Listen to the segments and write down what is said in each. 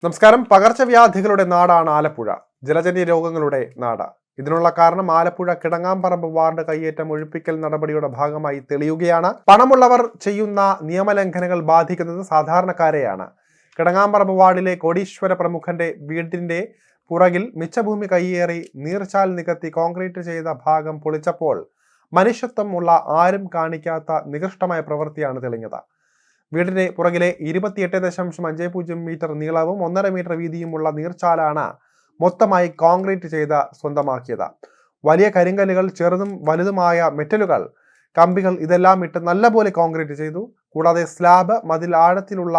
നമസ്കാരം. പകർച്ചവ്യാധികളുടെ നാടാണ് ആലപ്പുഴ. ജലജന്യ രോഗങ്ങളുടെ നാട്. ഇതിനുള്ള കാരണം ആലപ്പുഴ കിടങ്ങാംപറമ്പ് വാർഡ് കയ്യേറ്റം ഒഴിപ്പിക്കൽ നടപടിയുടെ ഭാഗമായി തെളിയുകയാണ്. പണമുള്ളവർ ചെയ്യുന്ന നിയമലംഘനങ്ങൾ ബാധിക്കുന്നത് സാധാരണക്കാരെയാണ്. കിടങ്ങാംപറമ്പ് വാർഡിലെ കോടീശ്വര പ്രമുഖന്റെ വീടിന്റെ പുറകിൽ മിച്ചഭൂമി കയ്യേറി നീർച്ചാൽ നികത്തി കോൺക്രീറ്റ് ചെയ്ത ഭാഗം പൊളിച്ചപ്പോൾ മനുഷ്യത്വമുള്ള ആരും കാണിക്കാത്ത നികൃഷ്ടമായ പ്രവൃത്തിയാണ് തെളിഞ്ഞത്. വീടിന്റെ പുറകിലെ 28.50 മീറ്റർ നീളവും 1.5 മീറ്റർ വീതിയുമുള്ള നീർച്ചാലാണ് മൊത്തമായി കോൺക്രീറ്റ് ചെയ്ത് സ്വന്തമാക്കിയത്. വലിയ കരിങ്കല്ലുകൾ, ചെറുതും വലുതുമായ മെറ്റലുകൾ, കമ്പികൾ ഇതെല്ലാം ഇട്ട് നല്ലപോലെ കോൺക്രീറ്റ് ചെയ്തു. കൂടാതെ സ്ലാബ് മതിൽ ആഴത്തിലുള്ള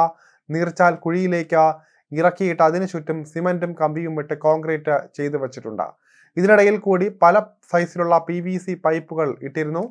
നീർച്ചാൽ കുഴിയിലേക്ക് ഇറക്കിയിട്ട് അതിനു ചുറ്റും സിമന്റും കമ്പിയും ഇട്ട് കോൺക്രീറ്റ് ചെയ്തു വച്ചിട്ടുണ്ട്. ഇതിനിടയിൽ കൂടി പല സൈസിലുള്ള PVC പൈപ്പുകൾ ഇട്ടിരുന്നു.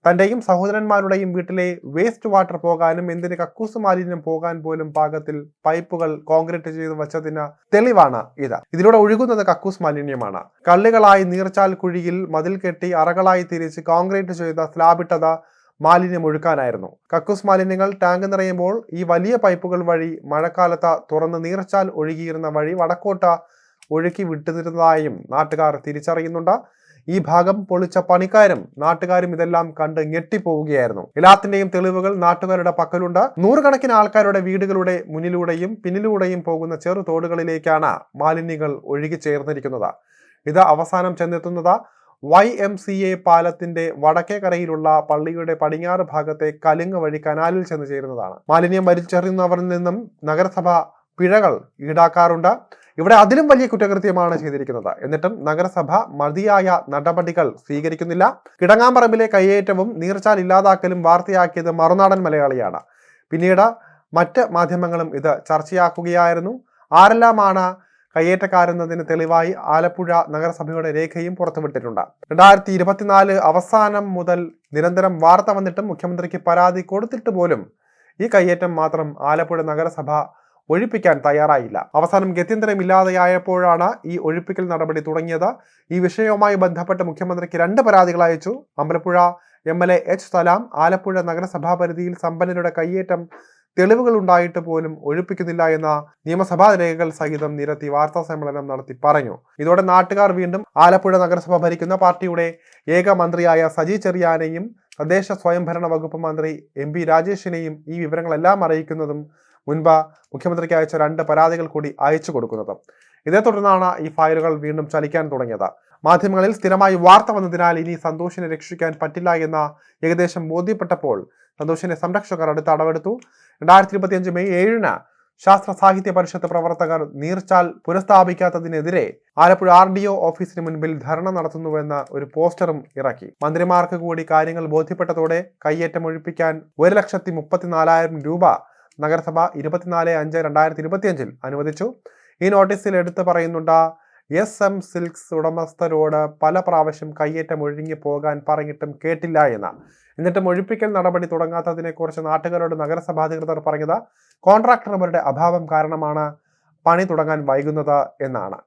തന്റെയും സഹോദരന്മാരുടെയും വീട്ടിലെ വേസ്റ്റ് വാട്ടർ പോകാനും എന്തിന് കക്കൂസ് മാലിന്യം പോകാൻ പോലും പാകത്തിൽ പൈപ്പുകൾ കോൺക്രീറ്റ് ചെയ്ത് വെച്ചതിന് തെളിവാണ് ഇത്. ഇതിലൂടെ ഒഴുകുന്നത് കക്കൂസ് മാലിന്യമാണ്. കള്ളികളായി നീർച്ചാൽ കുഴിയിൽ മതിൽ കെട്ടി അറകളായി തിരിച്ച് കോൺക്രീറ്റ് ചെയ്ത സ്ലാബിട്ടത് മാലിന്യം ഒഴുക്കാനായിരുന്നു. കക്കൂസ് മാലിന്യങ്ങൾ ടാങ്ക് നിറയുമ്പോൾ ഈ വലിയ പൈപ്പുകൾ വഴി മഴക്കാലത്ത് തുറന്ന് നീർച്ചാൽ ഒഴുകിയിരുന്ന വഴി വടക്കോട്ട് ഒഴുക്കി വിട്ടിരുന്നതായും നാട്ടുകാർ തിരിച്ചറിയുന്നുണ്ട്. ഈ ഭാഗം പൊളിച്ച പണിക്കാരും നാട്ടുകാരും ഇതെല്ലാം കണ്ട് ഞെട്ടിപ്പോവുകയായിരുന്നു. എല്ലാത്തിന്റെയും തെളിവുകൾ നാട്ടുകാരുടെ പക്കലുണ്ട്. നൂറുകണക്കിന് ആൾക്കാരുടെ വീടുകളുടെ മുന്നിലൂടെയും പിന്നിലൂടെയും പോകുന്ന ചെറു തോടുകളിലേക്കാണ് മാലിന്യങ്ങൾ ഒഴുകി ചേർന്നിരിക്കുന്നത്. ഇത് അവസാനം ചെന്നെത്തുന്നത് YMCA പാലത്തിന്റെ വടക്കേ കരയിലുള്ള പള്ളിയുടെ പടിഞ്ഞാറ് ഭാഗത്തെ കലുങ്ങ് വഴി കനാലിൽ ചെന്ന് ചേരുന്നതാണ്. മാലിന്യം വലിച്ചെറിയുന്നവരിൽ നിന്നും നഗരസഭ പിഴകൾ ഈടാക്കാറുണ്ട്. ഇവിടെ അതിലും വലിയ കുറ്റകൃത്യമാണ് ചെയ്തിരിക്കുന്നത്. എന്നിട്ടും നഗരസഭ മതിയായ നടപടികൾ സ്വീകരിക്കുന്നില്ല. കിടങ്ങാംപറമ്പിലെ കയ്യേറ്റവും നീർച്ചാൽ ഇല്ലാതാക്കലും വാർത്തയാക്കിയത് മറുനാടൻ മലയാളിയാണ്. പിന്നീട് മറ്റ് മാധ്യമങ്ങളും ഇത് ചർച്ചയാക്കുകയായിരുന്നു. ആരെല്ലാമാണ് കയ്യേറ്റക്കാരെന്നതിന് തെളിവായി ആലപ്പുഴ നഗരസഭയുടെ രേഖയും പുറത്തുവിട്ടിട്ടുണ്ട്. 2024 അവസാനം മുതൽ നിരന്തരം വാർത്ത വന്നിട്ടും മുഖ്യമന്ത്രിക്ക് പരാതി കൊടുത്തിട്ട് പോലും ഈ കയ്യേറ്റം മാത്രം ആലപ്പുഴ നഗരസഭ ഒഴിപ്പിക്കാൻ തയ്യാറായില്ല. അവസാനം ഗത്യന്തരമില്ലാതെയായപ്പോഴാണ് ഈ ഒഴിപ്പിക്കൽ നടപടി തുടങ്ങിയത്. ഈ വിഷയവുമായി ബന്ധപ്പെട്ട് മുഖ്യമന്ത്രിക്ക് 2 പരാതികൾ അയച്ചു. Ambalappuzha MLA H. സലാം ആലപ്പുഴ നഗരസഭാ പരിധിയിൽ സമ്പന്നരുടെ കയ്യേറ്റം തെളിവുകൾ ഉണ്ടായിട്ട് പോലും ഒഴിപ്പിക്കുന്നില്ല എന്ന നിയമസഭാ രേഖകൾ സഹിതം നിരത്തി വാർത്താ സമ്മേളനം നടത്തി പറഞ്ഞു. ഇതോടെ നാട്ടുകാർ വീണ്ടും ആലപ്പുഴ നഗരസഭ ഭരിക്കുന്ന പാർട്ടിയുടെ ഏക മന്ത്രിയായ സജി ചെറിയാനെയും തദ്ദേശ സ്വയംഭരണ വകുപ്പ് മന്ത്രി MP രാജേഷിനെയും ഈ വിവരങ്ങളെല്ലാം അറിയിക്കുന്നതും മുൻപ് മുഖ്യമന്ത്രിക്ക് അയച്ച 2 പരാതികൾ കൂടി അയച്ചു കൊടുക്കുന്നതും. ഇതേ തുടർന്നാണ് ഈ ഫയലുകൾ വീണ്ടും ചലിക്കാൻ തുടങ്ങിയത്. മാധ്യമങ്ങളിൽ സ്ഥിരമായി വാർത്ത വന്നതിനാൽ ഇനി സന്തോഷിനെ രക്ഷിക്കാൻ പറ്റില്ല എന്ന ഏകദേശം ബോധ്യപ്പെട്ടപ്പോൾ സന്തോഷിന്റെ സംരക്ഷകർ അടുത്ത അടവെടുത്തു. 2025 മെയ് 7-ന് ശാസ്ത്ര സാഹിത്യ പരിഷത്ത് പ്രവർത്തകർ നീർച്ചാൽ പുനഃസ്ഥാപിക്കാത്തതിനെതിരെ ആലപ്പുഴ RDO ഓഫീസിന് മുൻപിൽ ധർണ നടത്തുന്നുവെന്ന ഒരു പോസ്റ്ററും ഇറക്കി. മന്ത്രിമാർക്ക് കൂടി കാര്യങ്ങൾ ബോധ്യപ്പെട്ടതോടെ കയ്യേറ്റം ഒഴിപ്പിക്കാൻ 1,34,000 രൂപ നഗരസഭ 24/5/2025 അനുവദിച്ചു. ഈ നോട്ടീസിൽ എടുത്തു പറയുന്നുണ്ട്, SM സിൽക്സ് ഉടമസ്ഥരോട് പല പ്രാവശ്യം കയ്യേറ്റം ഒഴിഞ്ഞു പോകാൻ പറഞ്ഞിട്ടും കേട്ടില്ല എന്ന്. എന്നിട്ടും ഒഴിപ്പിക്കൽ നടപടി തുടങ്ങാത്തതിനെക്കുറിച്ച് നാട്ടുകാരോട് നഗരസഭാ അധികൃതർ പറഞ്ഞത് കോൺട്രാക്ടർമാരുടെ അഭാവം കാരണമാണ് പണി തുടങ്ങാൻ വൈകുന്നത് എന്നാണ്.